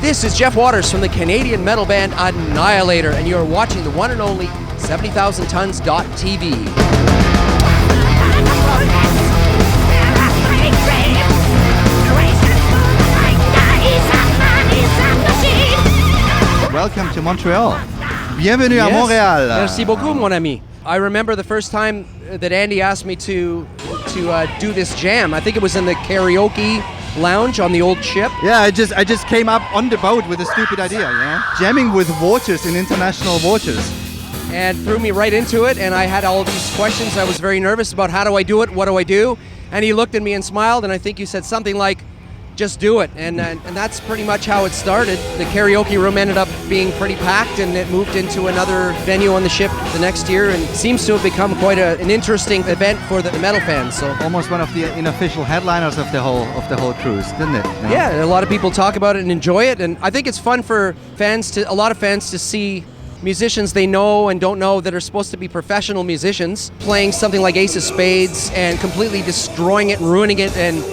This is Jeff Waters from the Canadian metal band Annihilator, and you're watching the one and only 70,000tons.tv. Welcome to Montreal. Bienvenue à Montréal. Merci beaucoup, mon ami. I remember the first time that Andy asked me to do this jam. I think it was in the karaoke lounge on the old ship. Yeah, I just came up on the boat with a stupid idea, jamming with waters in international waters. And threw me right into it, and I had all these questions. I was very nervous about how do I do it, what do I do? And he looked at me and smiled, and I think you said something like, just do it. And that's pretty much how it started. The karaoke room ended up being pretty packed, and it moved into another venue on the ship the next year, and seems to have become quite an interesting event for the metal fans. So almost one of the unofficial headliners of the whole cruise, didn't it? Yeah, a lot of people talk about it and enjoy it, and I think it's fun for a lot of fans to see musicians they know and don't know that are supposed to be professional musicians playing something like Ace of Spades and completely destroying it and ruining it and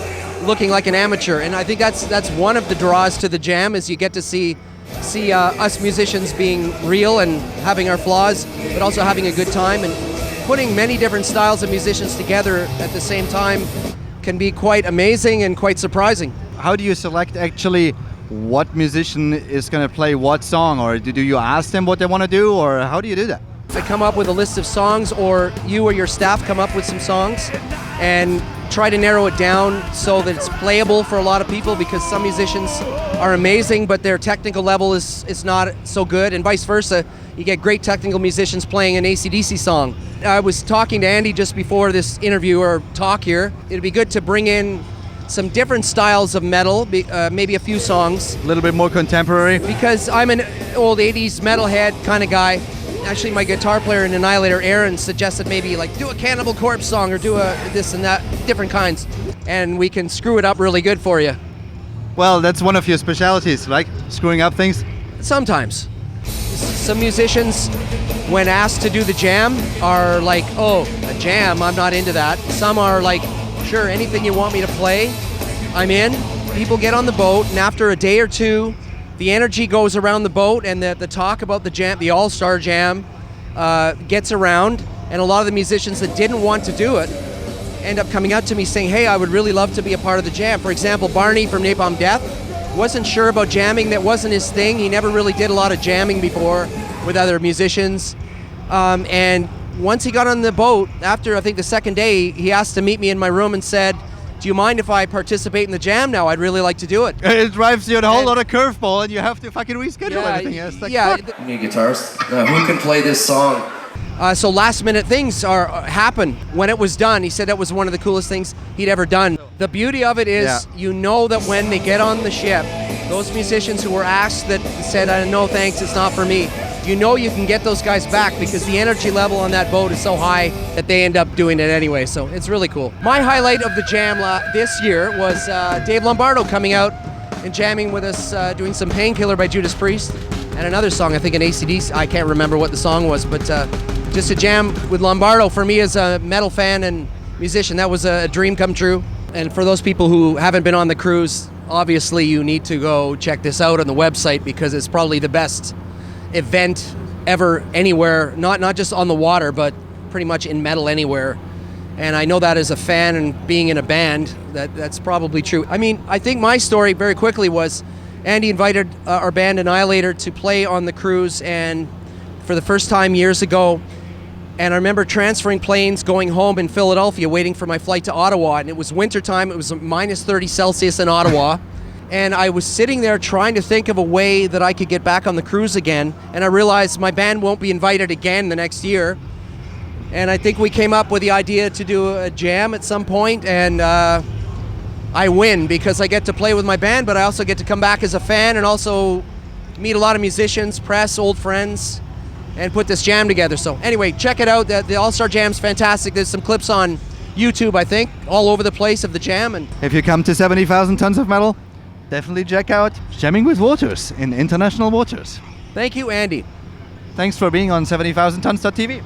looking like an amateur. And I think that's one of the draws to the jam, is you get to see us musicians being real and having our flaws, but also having a good time, and putting many different styles of musicians together at the same time can be quite amazing and quite surprising. How do you select actually what musician is going to play what song, or do you ask them what they want to do, or how do you do that? I come up with a list of songs, or you or your staff come up with some songs and try to narrow it down so that it's playable for a lot of people, because some musicians are amazing but their technical level is not so good, and vice versa. You get great technical musicians playing an AC/DC song. I was talking to Andy just before this interview or talk here. It'd be good to bring in some different styles of metal, maybe a few songs. A little bit more contemporary. Because I'm an old 80s metalhead kind of guy. Actually, my guitar player in Annihilator, Aaron, suggested maybe like do a Cannibal Corpse song or do a this and that, different kinds. And we can screw it up really good for you. Well, that's one of your specialities, like screwing up things? Sometimes. Some musicians, when asked to do the jam, are like, oh, a jam, I'm not into that. Some are like, sure, anything you want me to play, I'm in. People get on the boat, and after a day or two, the energy goes around the boat, and the talk about the jam, the All-Star Jam, gets around, and a lot of the musicians that didn't want to do it end up coming out to me saying, hey, I would really love to be a part of the jam. For example, Barney from Napalm Death wasn't sure about jamming. That wasn't his thing. He never really did a lot of jamming before with other musicians. And once he got on the boat, after I think the second day, he asked to meet me in my room and said, do you mind if I participate in the jam now? I'd really like to do it. It drives you a whole lot of curveball, and you have to fucking reschedule everything. It's like, fuck. Me guitarist. Who can play this song? So last minute things happen when it was done. He said that was one of the coolest things he'd ever done. The beauty of it is, you know that when they get on the ship, those musicians who were asked that said, no thanks, it's not for me, you know you can get those guys back because the energy level on that boat is so high that they end up doing it anyway. So it's really cool. My highlight of the jam this year was Dave Lombardo coming out and jamming with us, doing some Painkiller by Judas Priest, and another song, I think an AC/DC, I can't remember what the song was, but just a jam with Lombardo for me as a metal fan and musician, that was a dream come true. And for those people who haven't been on the cruise, obviously you need to go check this out on the website, because it's probably the best event ever anywhere, not just on the water, but pretty much in metal anywhere. And I know that as a fan and being in a band, that's probably true. I mean, I think my story very quickly was Andy invited our band Annihilator to play on the cruise, and for the first time years ago. And I remember transferring planes, going home in Philadelphia, waiting for my flight to Ottawa. And it was wintertime, it was minus 30 Celsius in Ottawa. And I was sitting there trying to think of a way that I could get back on the cruise again. And I realized my band won't be invited again the next year. And I think we came up with the idea to do a jam at some point. And I win because I get to play with my band, but I also get to come back as a fan and also meet a lot of musicians, press, old friends, and put this jam together. So anyway, check it out. The All-Star Jam's fantastic. There's some clips on YouTube, I think, all over the place of the jam. And if you come to 70,000 Tons of Metal, definitely check out Jamming with Waters in international waters. Thank you, Andy. Thanks for being on 70,000tons.tv.